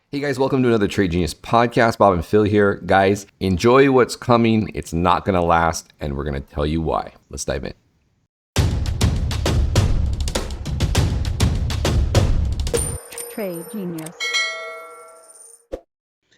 Hey guys, welcome to another Trade Genius podcast. Bob and Phil here. Guys, enjoy what's coming. It's not going to last, and we're going to tell you why. Let's dive in. Trade Genius.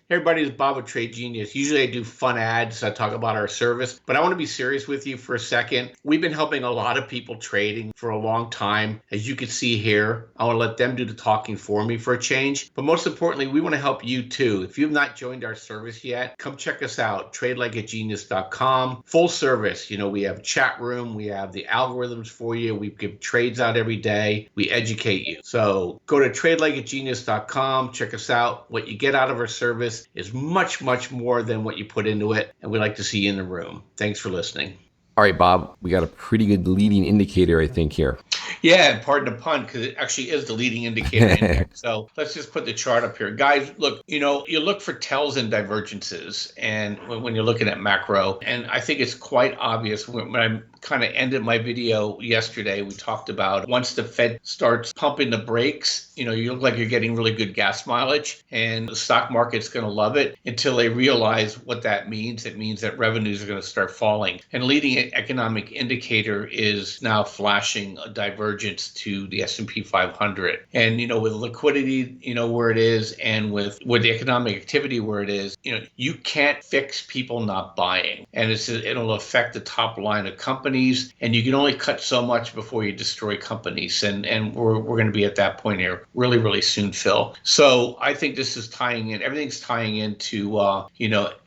Hey everybody, it's Bob with Trade Genius. Usually I do fun ads. I talk about our service, but I want to be serious with you for a second. We've been helping a lot of people trading for a long time. As you can see here, I want to let them do the talking for me for a change. But most importantly, we want to help you too. If you've not joined our service yet, come check us out, tradelikeagenius.com. Full service. We have chat room. We have the algorithms for you. We give trades out every day. We educate you. So go to tradelikeagenius.com. Check us out. What you get out of our service is much, much more than what you put into it. And we'd like to see you in the room. Thanks for listening. All right, Bob, we got a pretty good leading indicator, I think, here. Yeah, and pardon the pun, because it actually is the leading indicator index. So let's just put the chart up here. Guys, look, you look for tells and divergences and when you're looking at macro. And I think it's quite obvious when I kind of ended my video yesterday, we talked about once the Fed starts pumping the brakes, you look like you're getting really good gas mileage and the stock market's going to love it until they realize what that means. It means that revenues are going to start falling. And leading economic indicator is now flashing a divergence to the S&P 500. And, with liquidity, where it is, and with the economic activity where it is, you can't fix people not buying. And it'll affect the top line of companies, and you can only cut so much before you destroy companies. And we're going to be at that point here really, really soon, Phil. So I think this is tying in, everything's tying into,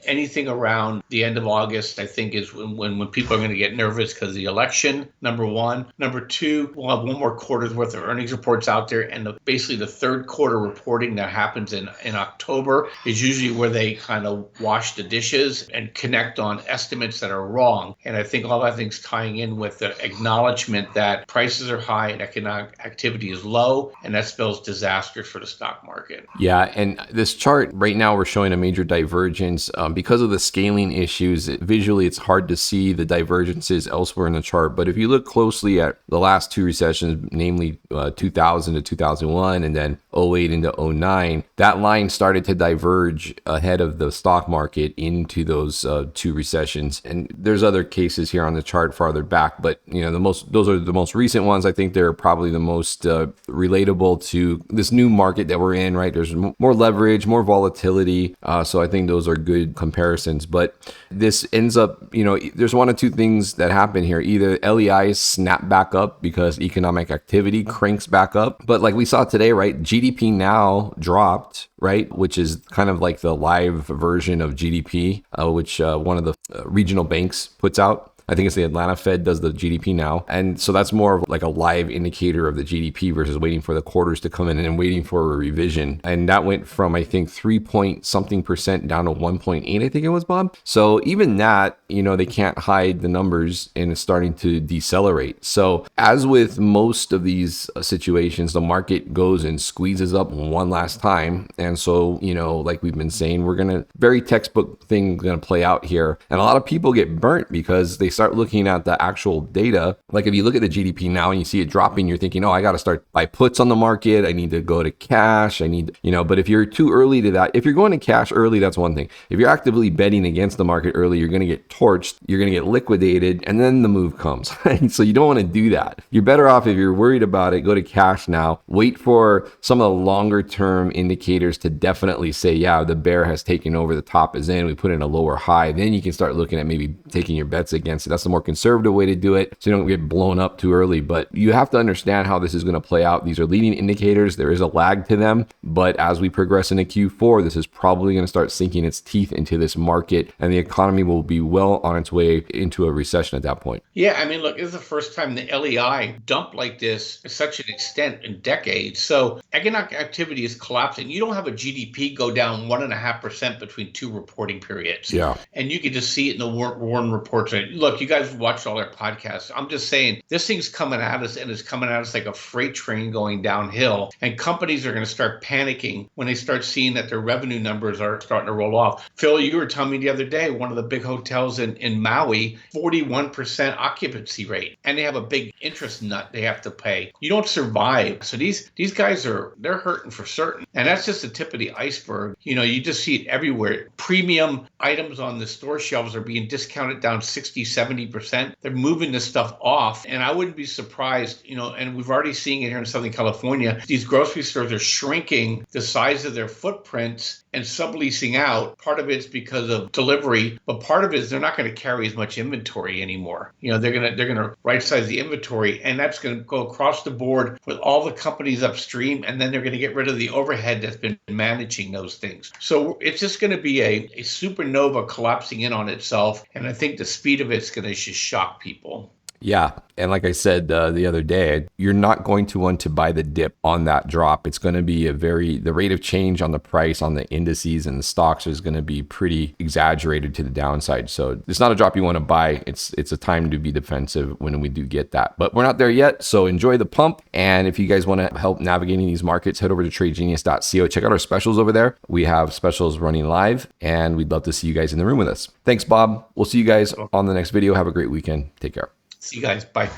anything around the end of August, I think is when people are going to get nervous because of the election, number one. Number two, we'll have one more quarter's worth of earnings reports out there. And basically the third quarter reporting that happens in October is usually where they kind of wash the dishes and connect on estimates that are wrong. And I think all that things tying in with the acknowledgement that prices are high and economic activity is low, and that spells disaster for the stock market. Yeah, and this chart right now, we're showing a major divergence because of the scaling issues. Visually, it's hard to see the divergences elsewhere in the chart. But if you look closely at the last two recessions, namely 2000 to 2001 and then '08 into '09, that line started to diverge ahead of the stock market into those two recessions. And there's other cases here on the chart farther back, but those are the most recent ones. I think they're probably the most relatable to this new market that we're in, right? There's more leverage, more volatility. So I think those are good comparisons. But this ends up, there's one of two things that happen here. Either LEIs snap back up because economic activity cranks back up. But like we saw today, right? GDP now dropped, right? Which is kind of like the live version of GDP, which one of the regional banks puts out. I think it's the Atlanta Fed does the GDP now. And so that's more of like a live indicator of the GDP versus waiting for the quarters to come in and then waiting for a revision. And that went from, I think, 3% down to 1.8, I think it was, Bob. So even that, they can't hide the numbers and it's starting to decelerate. So as with most of these situations, the market goes and squeezes up one last time. And so, like we've been saying, very textbook thing going to play out here. And a lot of people get burnt because they start looking at the actual data. Like if you look at the GDP now and you see it dropping, you're thinking, I got to start buy puts on the market. I need to go to cash. But if you're too early to that, if you're going to cash early, that's one thing. If you're actively betting against the market early, you're going to get torched, you're going to get liquidated, and then the move comes. So you don't want to do that. You're better off, if you're worried about it, go to cash now, wait for some of the longer term indicators to definitely say, yeah, the bear has taken over, the top is in, we put in a lower high. Then you can start looking at maybe taking your bets against it. That's the more conservative way to do it, so you don't get blown up too early. But you have to understand how this is going to play out. These are leading indicators. There is a lag to them. But as we progress into Q4, this is probably going to start sinking its teeth into this market, and the economy will be well on its way into a recession at that point. Yeah, look, this is the first time the LEI dumped like this to such an extent in decades. So economic activity is collapsing. You don't have a GDP go down 1.5% between two reporting periods. Yeah. And you can just see it in the Warren reports. Look, look, you guys watched all our podcasts. I'm just saying this thing's coming at us, and it's coming at us like a freight train going downhill. And companies are going to start panicking when they start seeing that their revenue numbers are starting to roll off. Phil, you were telling me the other day, one of the big hotels in Maui, 41% occupancy rate, and they have a big interest nut they have to pay. You don't survive. So these guys they're hurting for certain. And that's just the tip of the iceberg. You just see it everywhere. Premium items on the store shelves are being discounted down 60, 70%. They're moving this stuff off. And I wouldn't be surprised, and we've already seen it here in Southern California. These grocery stores are shrinking the size of their footprints and subleasing out. Part of it's because of delivery, but part of it is they're not going to carry as much inventory anymore. They're going to right size the inventory, and that's going to go across the board with all the companies upstream, and then they're going to get rid of the overhead that's been managing those things. So it's just going to be a supernova collapsing in on itself, and I think the speed of it's going to just shock people. Yeah. And like I said the other day, you're not going to want to buy the dip on that drop. It's going to be the rate of change on the price on the indices and the stocks is going to be pretty exaggerated to the downside. So it's not a drop you want to buy. It's a time to be defensive when we do get that. But we're not there yet. So enjoy the pump. And if you guys want to help navigating these markets, head over to tradegenius.co. Check out our specials over there. We have specials running live, and we'd love to see you guys in the room with us. Thanks, Bob. We'll see you guys on the next video. Have a great weekend. Take care. See you guys. Bye.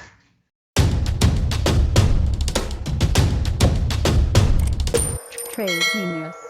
Trade Genius.